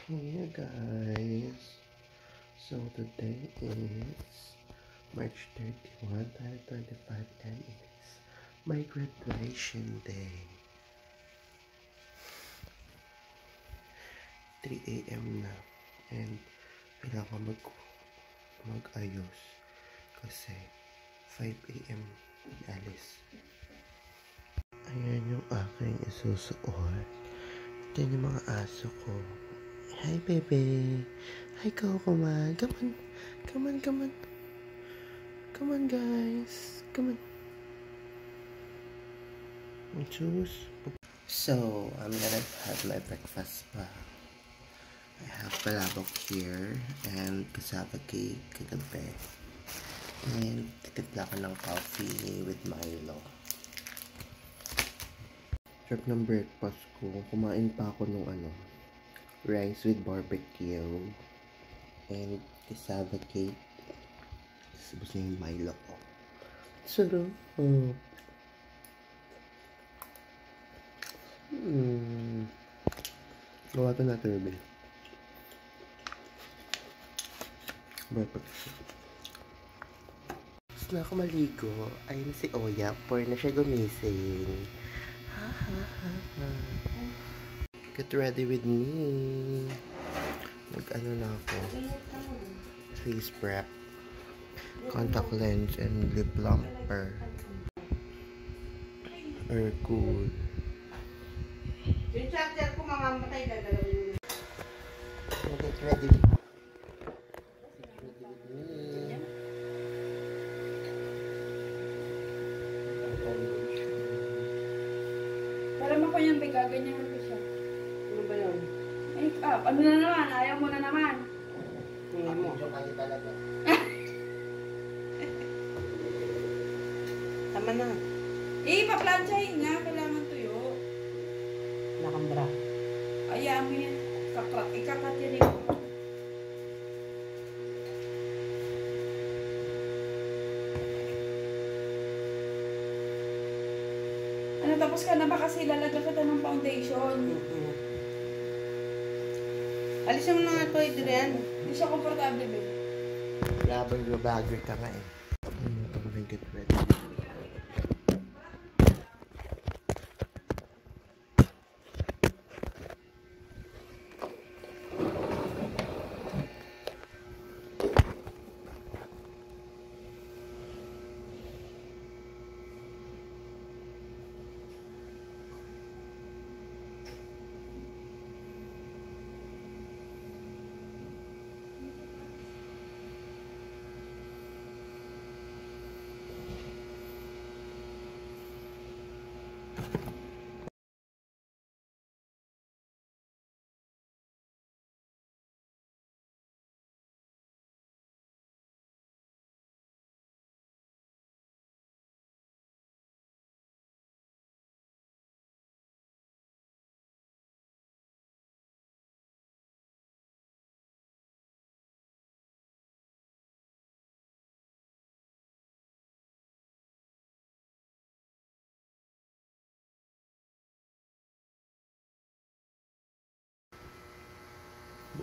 Hey guys, so today is March 31, 2025 and it is my graduation day. 3 a.m. na and kailangan mag-ayos kasi 5 a.m. alis. Ayan yung aking isusuot. Ito yung mga aso ko. Hi, baby. Hi, Kokoman. Come on. Come on, come on. Come on, guys. Come on. Choose. So, I'm gonna have my breakfast pa. I have palabok here and cassava cake kagabi. And titimpla ko ng coffee with Milo. Sarap ng breakfast ko. Kumain pa ako nung rice with barbecue and cassava cake. Tapos yung Milo ko. Sarap. Gawa ito natin, baby. Breakfast. Tapos na ako maligo. Ayun si Oya. Pour na siya gumising. Get ready with me. Mag-ano na ako. Face prep. Contact lens and lip plumper. Or cool. Yung charger ko mamamatay na dalawin. Get ready. Para mo ko yung biga, ganyan ko siya. Ano ba yun? Make up. Ano na naman? Ayaw mo na naman. Tingin mo. Talaga. Tama na. Pa-planchahin nga. Kailangan tuyo. Nakambra. Ayaw mo yan. Ikakat yan eh. Tapos ka na ba kasi lalagyan kita ng foundation? Alisin mo na nga ito, Adrian. Hindi siya komportable, babe. Laban yung bagger ka nga eh. Ito mo get ready.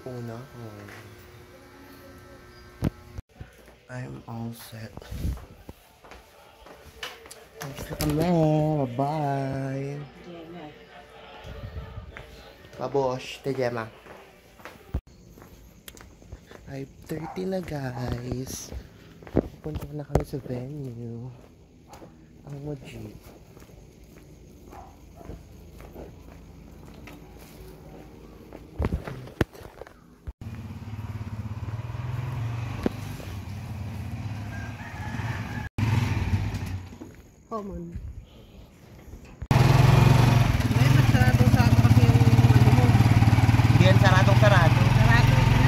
Una ko. I'm all set. Thanks na kami. Bye-bye. Pabosh. Tejema. 5:30 na guys. Pupunta na kami sa venue. Ang jeep. Common. May masarado sa ako kasi yung ano mo. Hindi yan saradong sarado. Sarado na.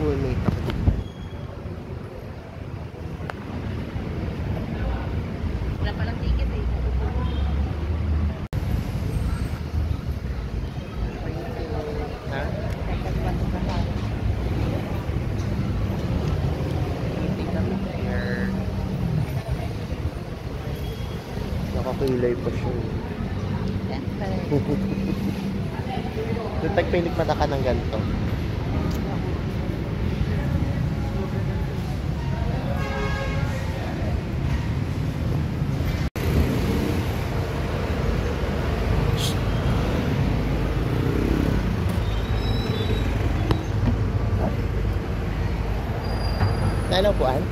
schoolmate ako dito. Wala palang ticket eh. Ha? Hindi kami here. Nakakilay pa siya. Yung tagpilik mata ka ng ganito. Ano puan?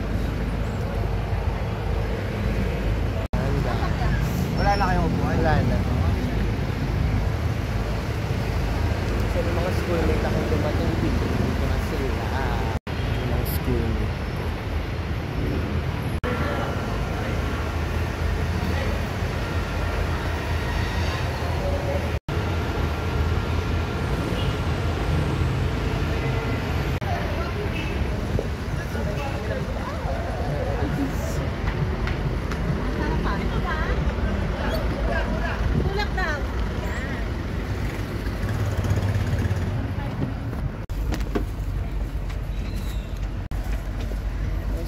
Wala na kayong upuan? Wala na. Kasi yung mga schoolmate akong dumating dito, dito na sila. Yung mga schoolmate.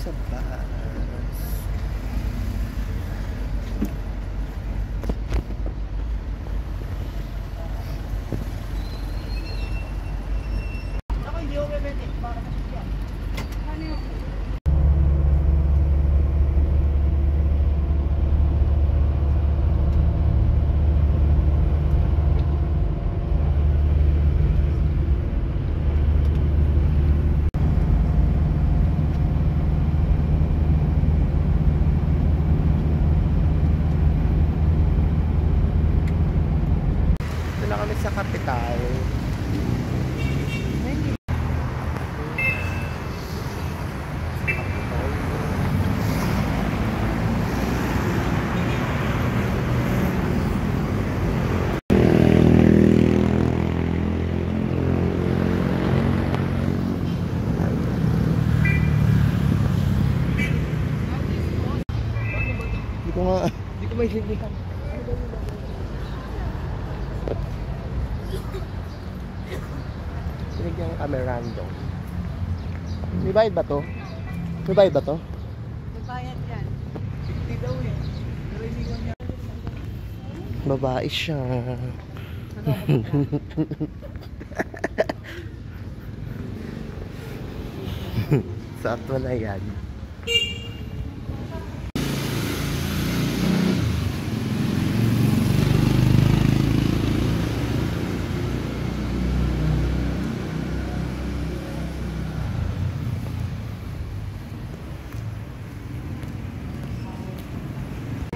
Sa bus. Ako hindi ako bebete. Para masya. Ano yung... Ito na kami sa kapital. Hindi ko may sinihan. Pinigyan kami random. May bayad ba to? May bayad ba to? Bayad yan. Hindi daw eh. Pero hindi ko niya. Babae siya. Saat mo na yan.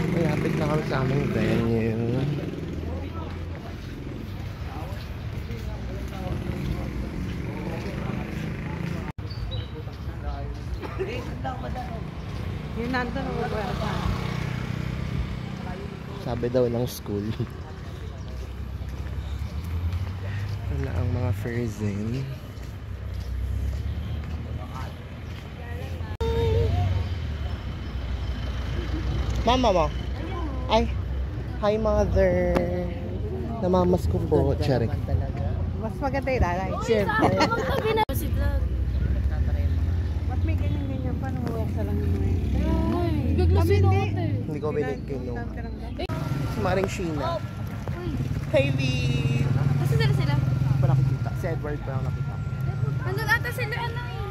Malapit na kami sa aming venue. Yung nandun ang magwala. Sabi daw ng school. Ito na ang mga frozen. Mama mo. Ay. Hi mother. Namamas ko po. Charing. Mas maganda yung lalay. Siyempre. Ba't may ganyan-ganyan pa? Namawaksa lang yung mga yun. Gaglasin ako Hindi ko binigkino. Si Maring Sheena. Hey Lee. Kasi sila? Pa nakikita. Si Edward pa nakita. Andun ata sila ano eh.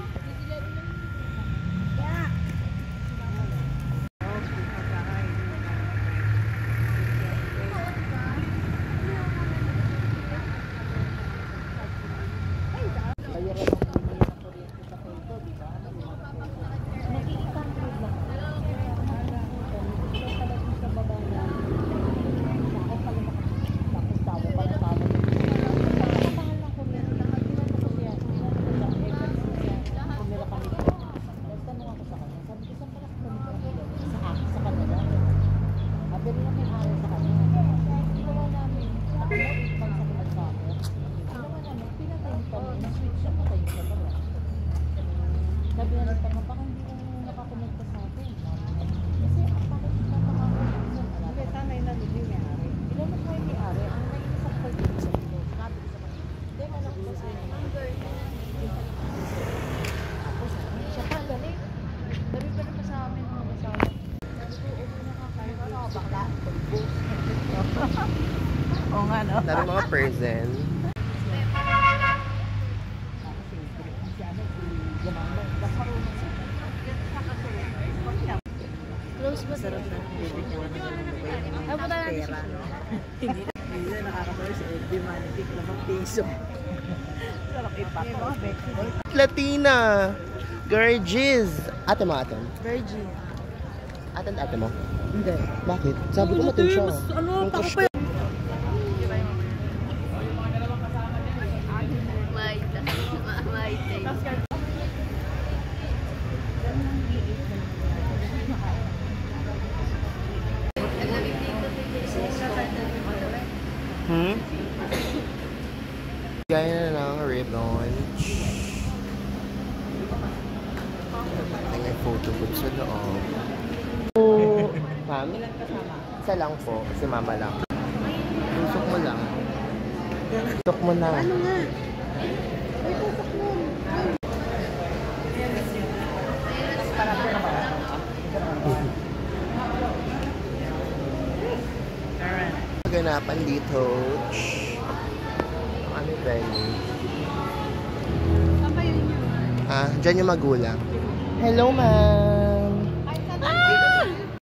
Mas masarap na bibigyan ka ng ganun pera, no? Hindi na nakakatawa sa FB Manitic na mag-piso. Sarap ipato. Latina! Gorgeous! Ate mo, ate. Virgin. Ate mo. Hindi. Bakit? Sabi ko matin siya. Ano, Yung crush pa Gaya na ng ribbon. Ay, may photo booth sa loob. Oh, ma'am? Isa lang po, si mama lang. Tusok mo lang. Tusok mo na. Ano nga? Ay, tusok mo. Ganapan dito. Ano venue? Dyan yung magulang. Hello, ma'am.